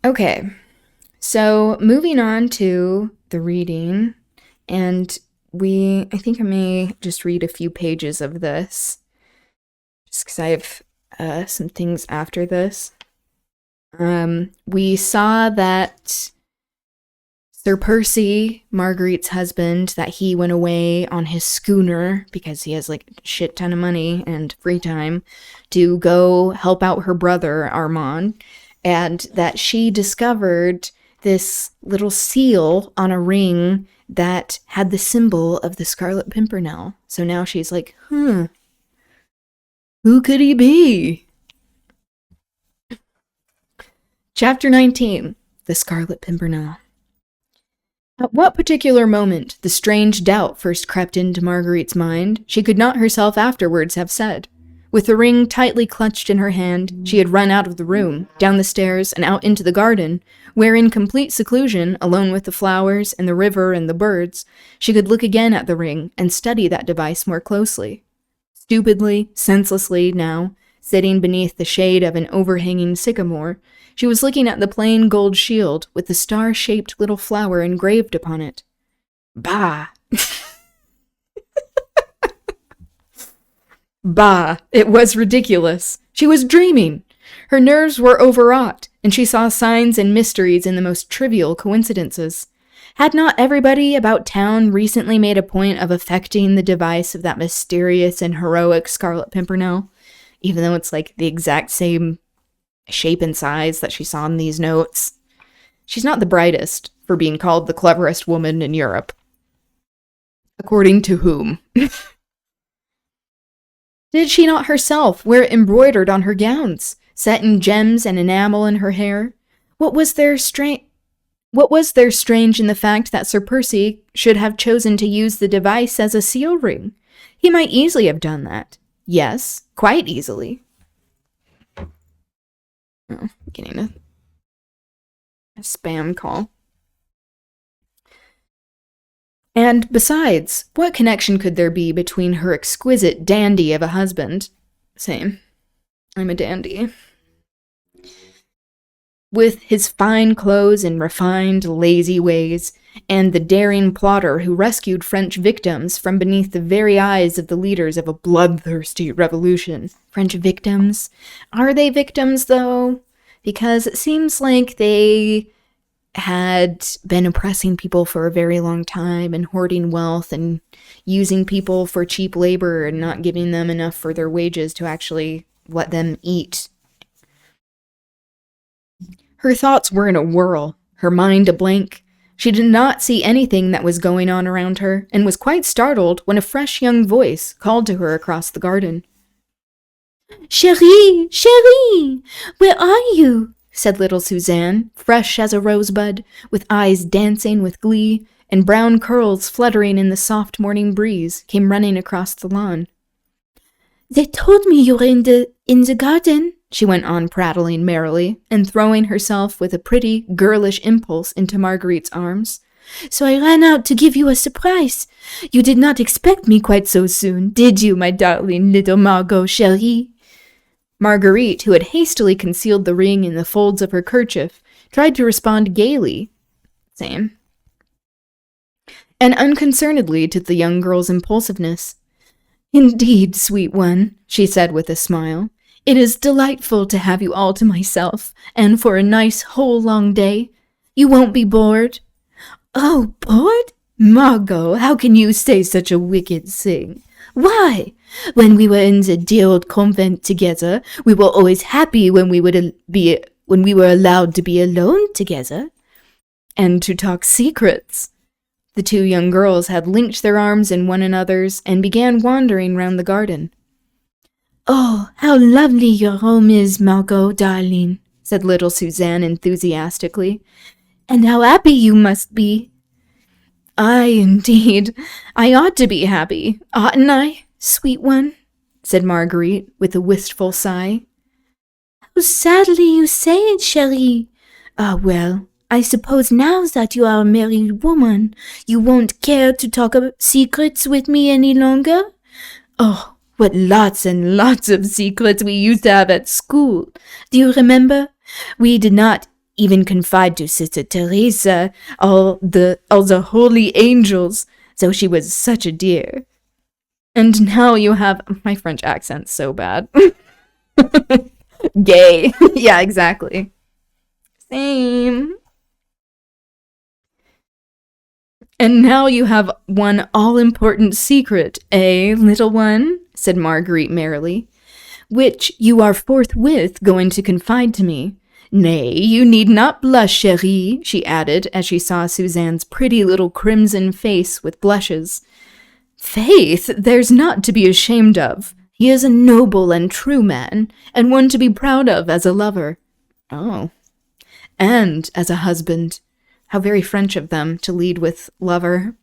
Okay, so moving on to the reading, and I think I may just read a few pages of this, just because I have some things after this. We saw that Sir Percy, Marguerite's husband, that he went away on his schooner because he has like a shit ton of money and free time to go help out her brother, Armand, and that she discovered this little seal on a ring that had the symbol of the Scarlet Pimpernel. So now she's like, who could he be? Chapter 19, The Scarlet Pimpernel. At what particular moment the strange doubt first crept into Marguerite's mind, she could not herself afterwards have said. With the ring tightly clutched in her hand, she had run out of the room, down the stairs, and out into the garden, where in complete seclusion, alone with the flowers and the river and the birds, she could look again at the ring and study that device more closely. Stupidly, senselessly, now, sitting beneath the shade of an overhanging sycamore, she was looking at the plain gold shield with the star-shaped little flower engraved upon it. Bah! Bah! It was ridiculous. She was dreaming. Her nerves were overwrought, and she saw signs and mysteries in the most trivial coincidences. Had not everybody about town recently made a point of affecting the device of that mysterious and heroic Scarlet Pimpernel, even though it's like the exact same shape and size that she saw in these notes? She's not the brightest for being called the cleverest woman in Europe. According to whom? Did she not herself wear it embroidered on her gowns, set in gems and enamel in her hair? What was there strange in the fact that Sir Percy should have chosen to use the device as a seal ring? He might easily have done that. Yes, quite easily. Oh, getting a spam call. And besides, what connection could there be between her exquisite dandy of a husband? Same. I'm a dandy. With his fine clothes and refined, lazy ways, and the daring plotter who rescued French victims from beneath the very eyes of the leaders of a bloodthirsty revolution. French victims? Are they victims, though? Because it seems like they had been oppressing people for a very long time and hoarding wealth and using people for cheap labor and not giving them enough for their wages to actually let them eat. Her thoughts were in a whirl, her mind a blank. She did not see anything that was going on around her, and was quite startled when a fresh young voice called to her across the garden. "Chérie, chérie, where are you?" said little Suzanne, fresh as a rosebud, with eyes dancing with glee, and brown curls fluttering in the soft morning breeze, came running across the lawn. "They told me you were in the garden," she went on prattling merrily, and throwing herself with a pretty, girlish impulse into Marguerite's arms. "So I ran out to give you a surprise. You did not expect me quite so soon, did you, my darling little Margot chérie?" Marguerite, who had hastily concealed the ring in the folds of her kerchief, tried to respond gaily. Same. And unconcernedly to the young girl's impulsiveness. "Indeed, sweet one," she said with a smile. "It is delightful to have you all to myself, and for a nice whole long day. You won't be bored?" "Oh, bored? Margot, how can you say such a wicked thing? Why? When we were in the dear old convent together, we were always happy when we were allowed to be alone together. And to talk secrets." The two young girls had linked their arms in one another's and began wandering round the garden. "Oh, how lovely your home is, Margot, darling," said little Suzanne enthusiastically. "And how happy you must be." "Aye, indeed. I ought to be happy, oughtn't I, sweet one?" said Marguerite, with a wistful sigh. "How sadly you say it, chérie. Ah, well, I suppose now that you are a married woman, you won't care to talk of secrets with me any longer? Oh, what lots and lots of secrets we used to have at school. Do you remember? We did not even confide to Sister Teresa all the holy angels, so she was such a dear. And now you have... My French accent's so bad. Gay. Yeah, exactly. Same. And now you have one all-important secret, eh, little one? Said Marguerite merrily, which you are forthwith going to confide to me. Nay, you need not blush, chérie, she added, as she saw Suzanne's pretty little crimson face with blushes. Faith, there's naught to be ashamed of. He is a noble and true man, and one to be proud of as a lover. Oh. And as a husband. How very French of them to lead with lover.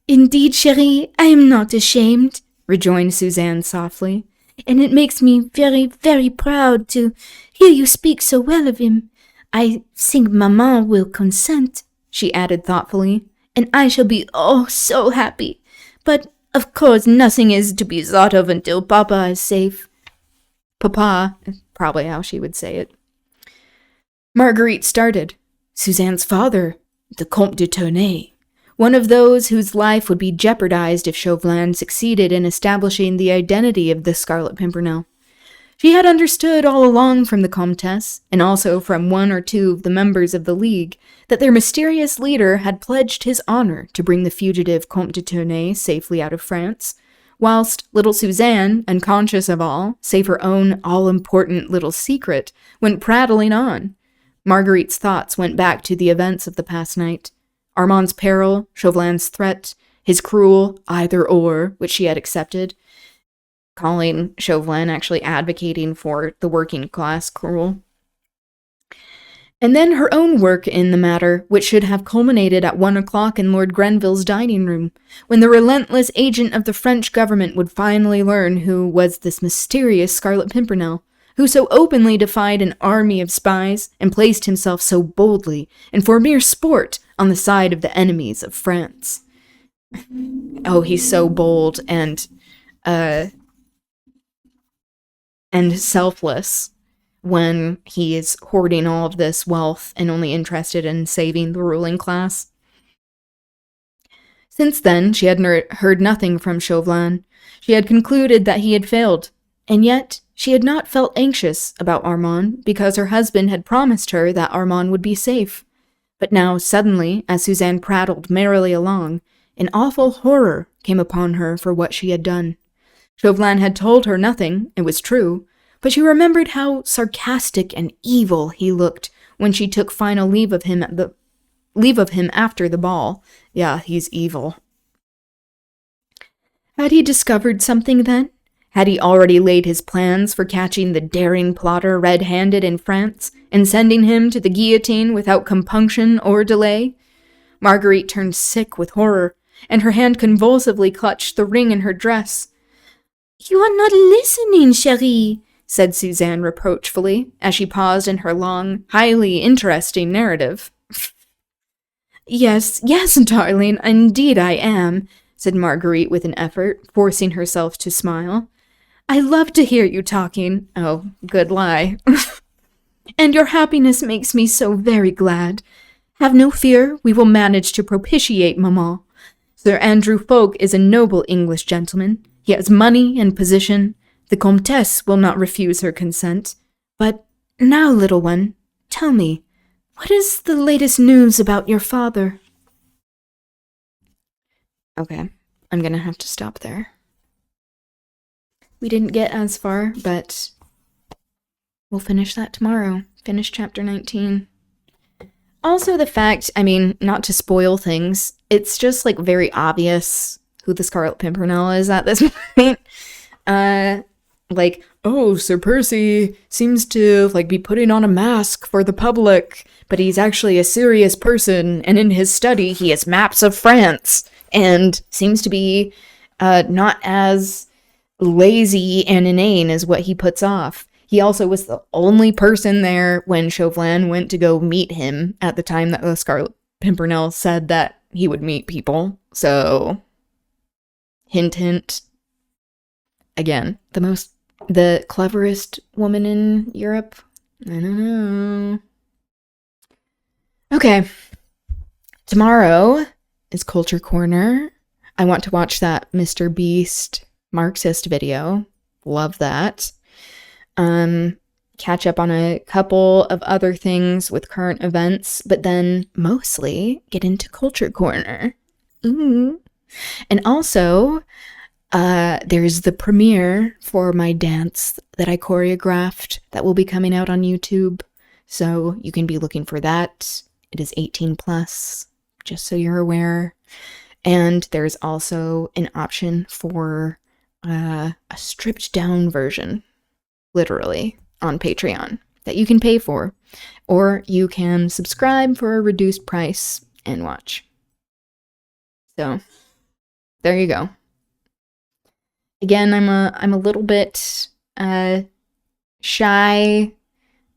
Indeed, chérie, I am not ashamed, rejoined Suzanne softly, and it makes me very, very proud to hear you speak so well of him. I think maman will consent, she added thoughtfully, and I shall be oh so happy. But, of course, nothing is to be thought of until papa is safe. Papa, is probably how she would say it. Marguerite started. Suzanne's father, the Comte de Tournay, one of those whose life would be jeopardized if Chauvelin succeeded in establishing the identity of the Scarlet Pimpernel. She had understood all along from the Comtesse, and also from one or two of the members of the League, that their mysterious leader had pledged his honor to bring the fugitive Comte de Tournay safely out of France, whilst little Suzanne, unconscious of all, save her own all-important little secret, went prattling on. Marguerite's thoughts went back to the events of the past night. Armand's peril, Chauvelin's threat, his cruel either-or, which she had accepted, calling Chauvelin actually advocating for the working class cruel. And then her own work in the matter, which should have culminated at 1 o'clock in Lord Grenville's dining room, when the relentless agent of the French government would finally learn who was this mysterious Scarlet Pimpernel, who so openly defied an army of spies and placed himself so boldly, and for mere sport, on the side of the enemies of France. Oh, he's so bold and selfless when he is hoarding all of this wealth and only interested in saving the ruling class. Since then, she had heard nothing from Chauvelin. She had concluded that he had failed, and yet she had not felt anxious about Armand because her husband had promised her that Armand would be safe. But now, suddenly, as Suzanne prattled merrily along, an awful horror came upon her for what she had done. Chauvelin had told her nothing, it was true, but she remembered how sarcastic and evil he looked when she took final leave of him after the ball. Yeah, he's evil. Had he discovered something then? Had he already laid his plans for catching the daring plotter red-handed in France and sending him to the guillotine without compunction or delay? Marguerite turned sick with horror, and her hand convulsively clutched the ring in her dress. "You are not listening, chérie," said Suzanne reproachfully, as she paused in her long, highly interesting narrative. Yes, darling, indeed I am," said Marguerite with an effort, forcing herself to smile. "I love to hear you talking. Oh, good lie. And your happiness makes me so very glad. Have no fear, we will manage to propitiate Maman. Sir Andrew Ffoulke is a noble English gentleman. He has money and position. The Comtesse will not refuse her consent. But now, little one, tell me, what is the latest news about your father?" Okay, I'm gonna have to stop there. We didn't get as far, but we'll finish that tomorrow. Finish chapter 19. Also the fact, not to spoil things, it's just, very obvious who the Scarlet Pimpernel is at this point. Sir Percy seems to, be putting on a mask for the public, but he's actually a serious person, and in his study he has maps of France, and seems to be, not as lazy and inane as what he puts off. He also was the only person there when Chauvelin went to go meet him at the time that the Scarlet Pimpernel said that he would meet people. So, hint, hint. Again, the cleverest woman in Europe? I don't Okay. Tomorrow is Culture Corner. I want to watch that Mr. Beast Marxist video. Love that. Catch up on a couple of other things with current events, but then mostly get into Culture Corner. Ooh. And also, there's the premiere for my dance that I choreographed that will be coming out on YouTube. So you can be looking for that. It is 18 plus, just so you're aware. And there's also an option for a stripped down version, literally, on Patreon that you can pay for. Or you can subscribe for a reduced price and watch. So, there you go. Again, I'm a little bit shy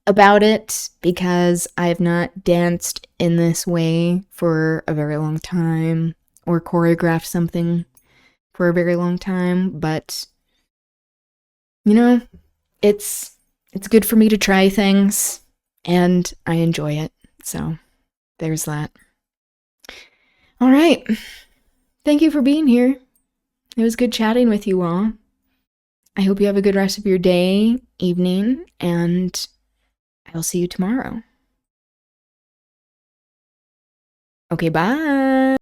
about it because I have not danced in this way for a very long time or choreographed something for a very long time, but you know, it's good for me to try things and I enjoy it. So, there's that. All right. Thank you for being here. It was good chatting with you all. I hope you have a good rest of your day, evening, and I'll see you tomorrow. Okay, bye.